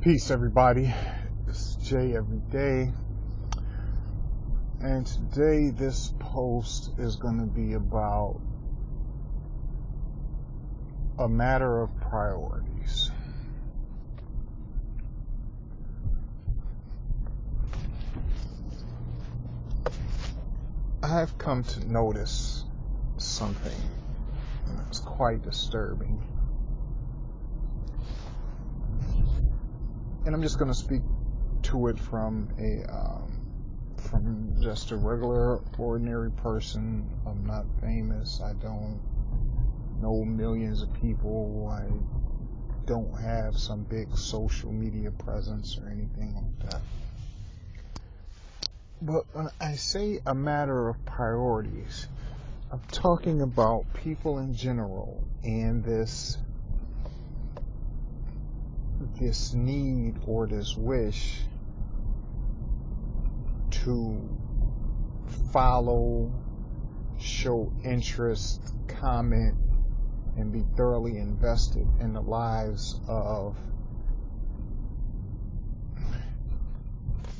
Peace, everybody. This is Jay every day. And today, this post is going to be about a matter of priorities. I've come to notice something that's quite disturbing. And I'm just going to speak to it from just a regular, ordinary person. I'm not famous. I don't know millions of people. I don't have some big social media presence or anything like that. But when I say a matter of priorities, I'm talking about people in general and this need or this wish to follow, show interest, comment, and be thoroughly invested in the lives of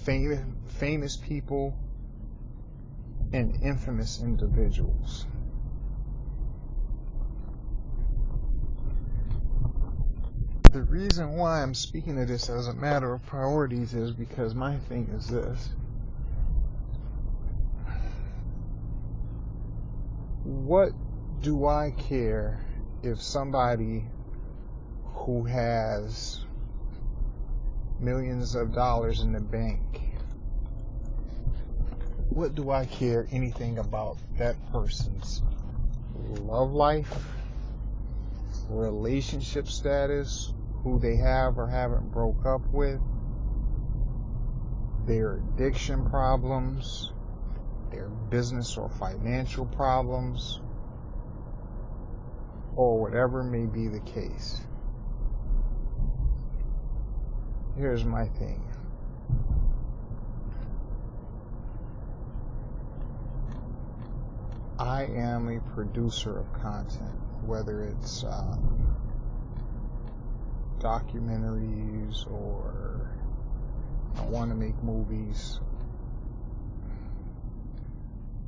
famous people and infamous individuals. The reason why I'm speaking of this as a matter of priorities is because my thing is this. What do I care if somebody who has millions of dollars in the bank, what do I care anything about that person's love life, relationship status, who they have or haven't broke up with, their addiction problems, their business or financial problems, or whatever may be the case? Here's my thing. I am a producer of content, whether it's documentaries or I want to make movies.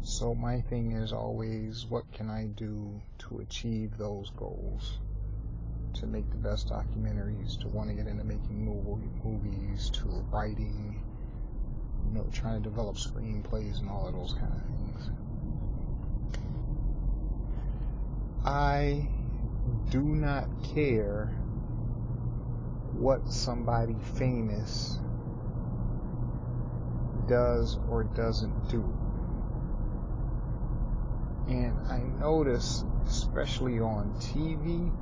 So my thing is always, what can I do to achieve those goals? To make the best documentaries, to want to get into making movies, to writing, trying to develop screenplays and all of those kind of things. I do not care what somebody famous does or doesn't do. And I notice, especially on TV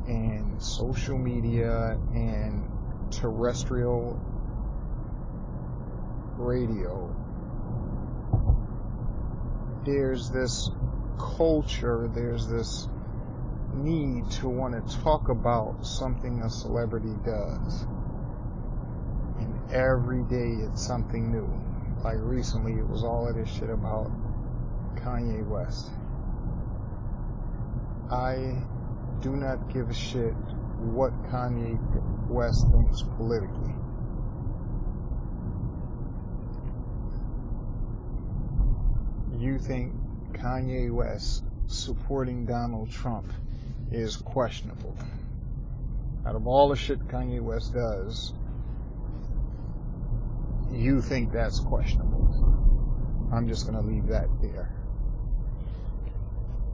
and social media and terrestrial radio, there's this culture, there's this need to want to talk about something a celebrity does. And every day it's something new. Like recently it was all of this shit about Kanye West. I do not give a shit what Kanye West thinks politically. You think Kanye West supporting Donald Trump is questionable? Out of all the shit Kanye West does, you think that's questionable. I'm just going to leave that there.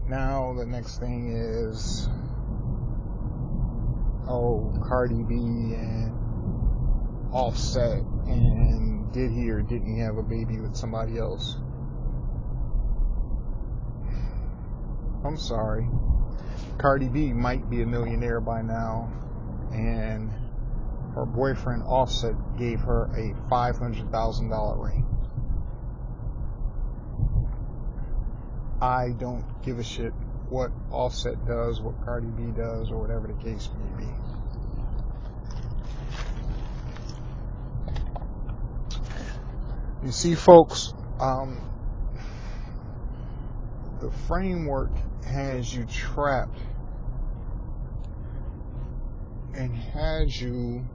Now the next thing is, Cardi B and Offset, and did he or didn't he have a baby with somebody else? I'm sorry. Cardi B might be a millionaire by now, and her boyfriend Offset gave her a $500,000 ring. I don't give a shit what Offset does, what Cardi B does, or whatever the case may be. You see, folks, the framework has you trapped and has you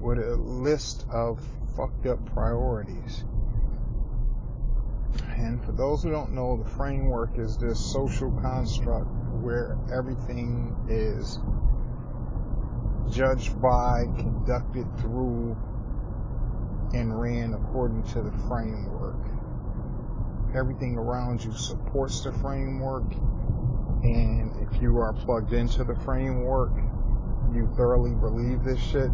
with a list of fucked up priorities. And for those who don't know, the framework is this social construct where everything is judged by, conducted through, and ran according to the framework. Everything around you supports the framework, and if you are plugged into the framework, you thoroughly believe this shit,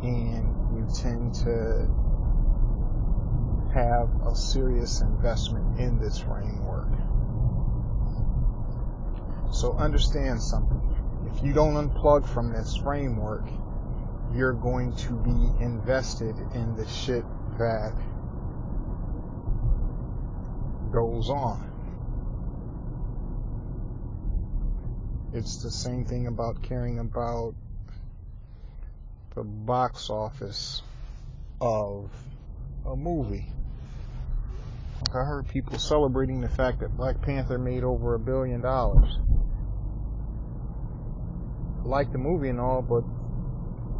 and you tend to have a serious investment in this framework. So understand something. If you don't unplug from this framework, you're going to be invested in the shit that goes on. It's the same thing about caring about the box office of a movie. I heard people celebrating the fact that Black Panther made over $1 billion. I like the movie and all, but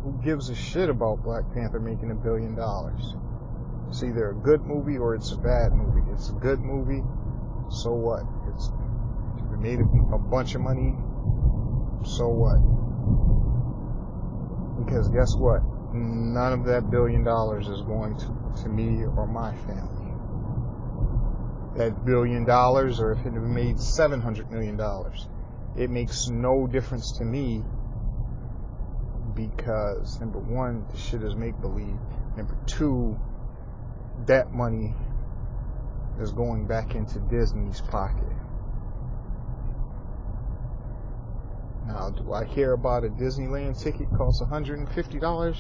who gives a shit about Black Panther making $1 billion? It's either a good movie or it's a bad movie. It's a good movie, so what? It made a bunch of money, so what? Because guess what? None of that $1 billion is going to me or my family. That $1 billion, or if it had made $700 million, it makes no difference to me, because number one, the shit is make-believe. Number two, that money is going back into Disney's pocket. Now, do I care about a Disneyland ticket costs $150?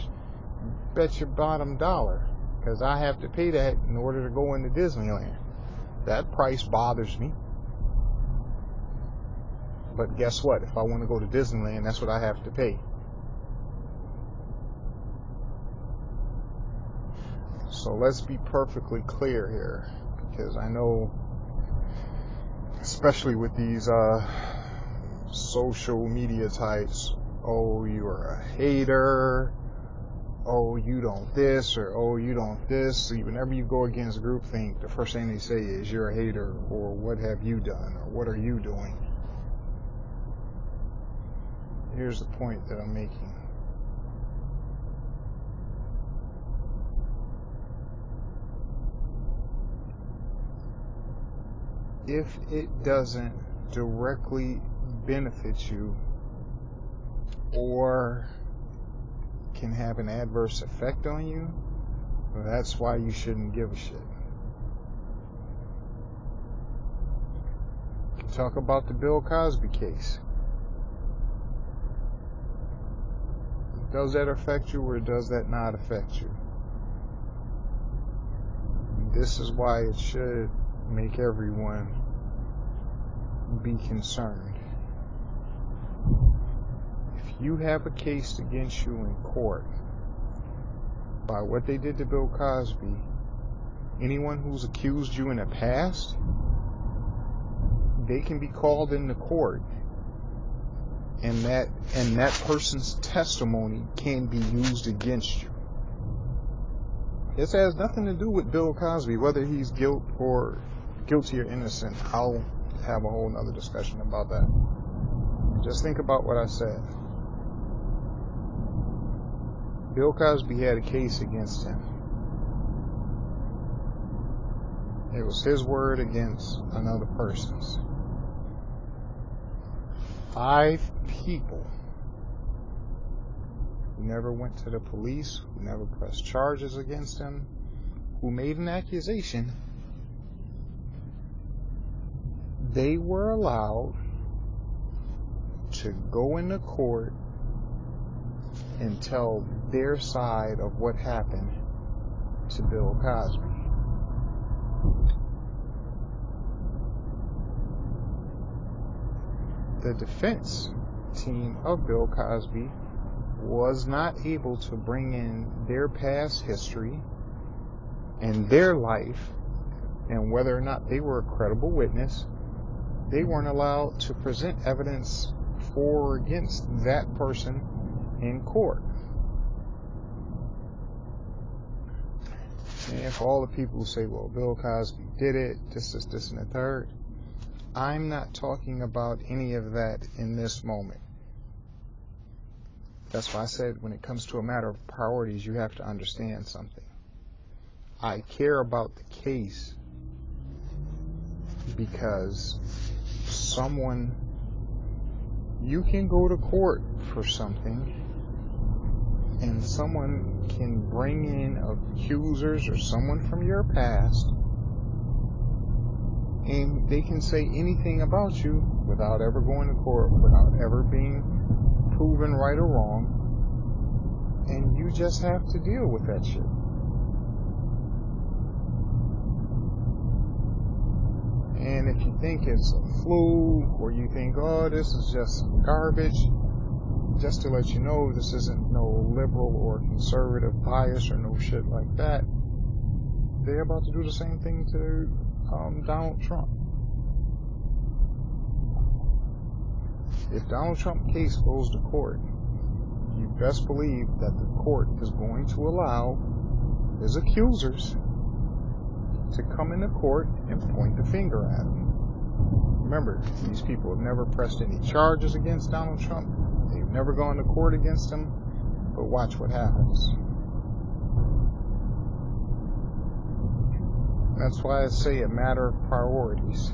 Bet your bottom dollar, because I have to pay that in order to go into Disneyland. That price bothers me. But guess what? If I want to go to Disneyland, that's what I have to pay. So let's be perfectly clear here, because I know, especially with these social media types, oh, you're a hater, oh, you don't this, or oh, you don't this. So whenever you go against groupthink, the first thing they say is you're a hater, or what have you done, or what are you doing? Here's the point that I'm making. If it doesn't directly benefit you or can have an adverse effect on you, well, that's why you shouldn't give a shit. Talk about the Bill Cosby case. Does that affect you, or does that not affect you? This is why it should make everyone be concerned. If you have a case against you in court by what they did to Bill Cosby, anyone who's accused you in the past, they can be called into court, and that person's testimony can be used against you. This has nothing to do with Bill Cosby, whether he's guilty or innocent. I'll have a whole nother discussion about that. Just think about what I said. Bill Cosby had a case against him. It was his word against another person's. 5 people who never went to the police, who never pressed charges against him, who made an accusation, they were allowed to go into court and tell their side of what happened to Bill Cosby. The defense team of Bill Cosby was not able to bring in their past history and their life, and whether or not they were a credible witness. They weren't allowed to present evidence for or against that person in court. And for all the people who say, well, Bill Cosby did it, this, and the third, I'm not talking about any of that in this moment. That's why I said when it comes to a matter of priorities, you have to understand something. I care about the case because you can go to court for something and someone can bring in accusers or someone from your past and they can say anything about you without ever going to court, without ever being proven right or wrong, and you just have to deal with that shit. And if you think it's a fluke, or you think, oh, this is just garbage, just to let you know, this isn't no liberal or conservative bias or no shit like that. They're about to do the same thing to Donald Trump. If Donald Trump's case goes to court, you best believe that the court is going to allow his accusers to come into court and point the finger at him. Remember, these people have never pressed any charges against Donald Trump. They've never gone to court against him. But watch what happens. That's why I say a matter of priorities.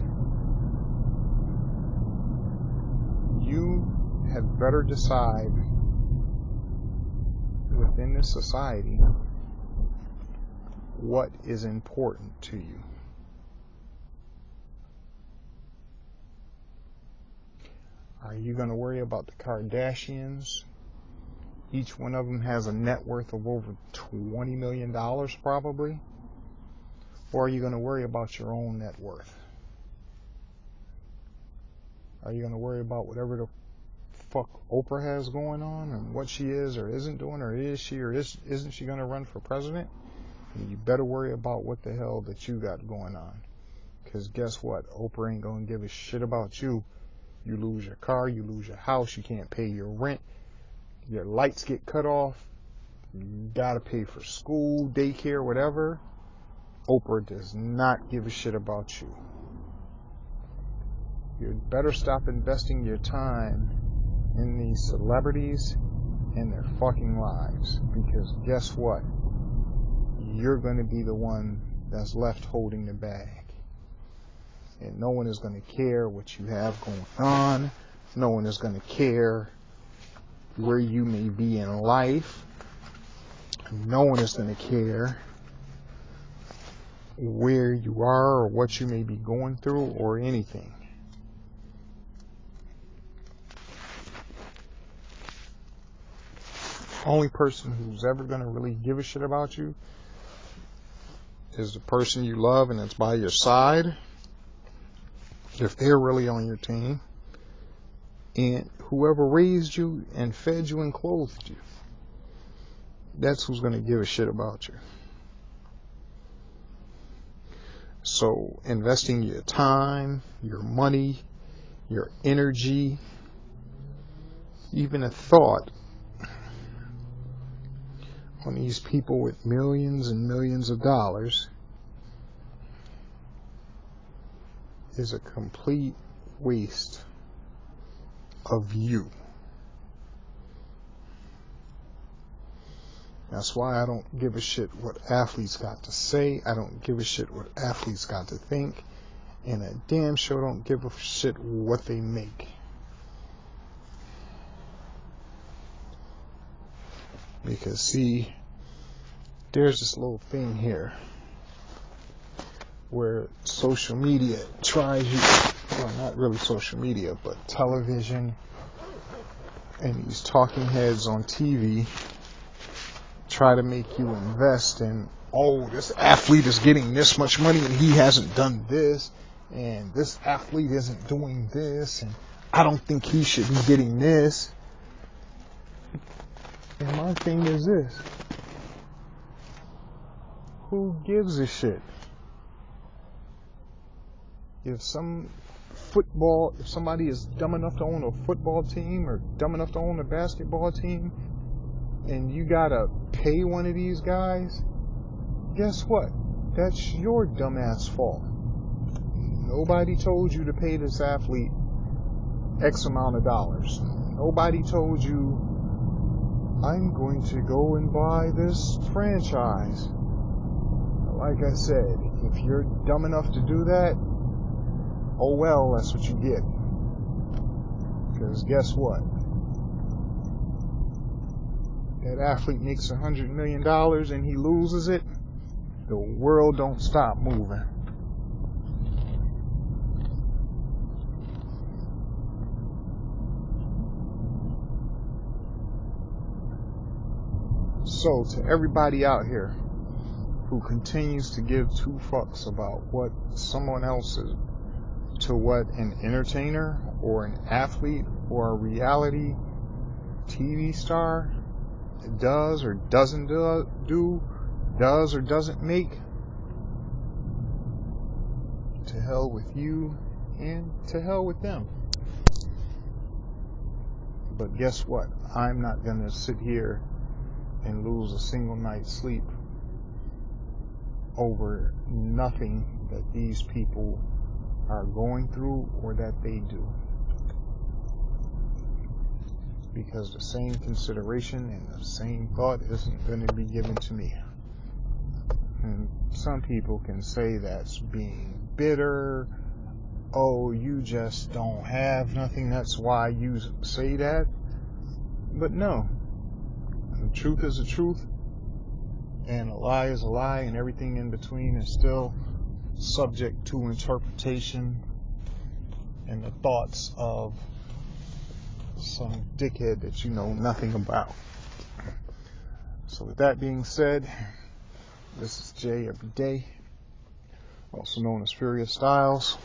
You had better decide within this society what is important to you. Are you going to worry about the Kardashians? Each one of them has a net worth of over $20 million probably. Or are you going to worry about your own net worth? Are you going to worry about whatever the fuck Oprah has going on and what she is or isn't doing, or is she or isn't she going to run for president? And you better worry about what the hell that you got going on. Because guess what? Oprah ain't going to give a shit about you. You lose your car, you lose your house, you can't pay your rent, your lights get cut off, you gotta pay for school, daycare, whatever. Oprah does not give a shit about you. You better stop investing your time in these celebrities and their fucking lives. Because guess what? You're going to be the one that's left holding the bag. And no one is going to care what you have going on. No one is going to care where you may be in life. No one is going to care where you are or what you may be going through or anything. The only person who's ever going to really give a shit about you is the person you love and that's by your side, if they're really on your team, and whoever raised you and fed you and clothed you. That's who's going to give a shit about you. So investing your time, your money, your energy, even a thought on these people with millions and millions of dollars is a complete waste of you. That's why I don't give a shit what athletes got to say. I don't give a shit what athletes got to think. And I damn sure don't give a shit what they make. Because see, there's this little thing here where social media tries you, well, not really social media, but television and these talking heads on TV try to make you invest in, oh, this athlete is getting this much money and he hasn't done this, and this athlete isn't doing this, and I don't think he should be getting this. And my thing is this: who gives a shit? If somebody is dumb enough to own a football team or dumb enough to own a basketball team, and you gotta pay one of these guys, guess what? That's your dumbass fault. Nobody told you to pay this athlete X amount of dollars. Nobody told you, I'm going to go and buy this franchise. Like I said, if you're dumb enough to do that, oh well, that's what you get. Because guess what? That athlete makes $100 million and he loses it, the world don't stop moving. So to everybody out here who continues to give two fucks about what someone else is, to what an entertainer or an athlete or a reality TV star does or doesn't do, does or doesn't make, to hell with you and to hell with them. But guess what? I'm not going to sit here and lose a single night's sleep over nothing that these people are going through or that they do. Because the same consideration and the same thought isn't going to be given to me. And some people can say that's being bitter. Oh, you just don't have nothing, that's why you say that. But no. The truth is the truth. And a lie is a lie, and everything in between is still subject to interpretation and the thoughts of some dickhead that you know nothing about. So with that being said, this is Jay Everyday, also known as Furious Styles,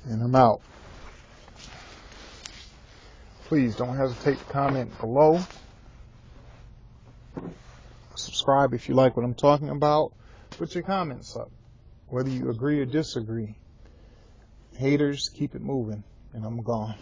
and I'm out. Please don't hesitate to comment below. Subscribe if you like what I'm talking about. Put your comments up, whether you agree or disagree. Haters, keep it moving, and I'm gone.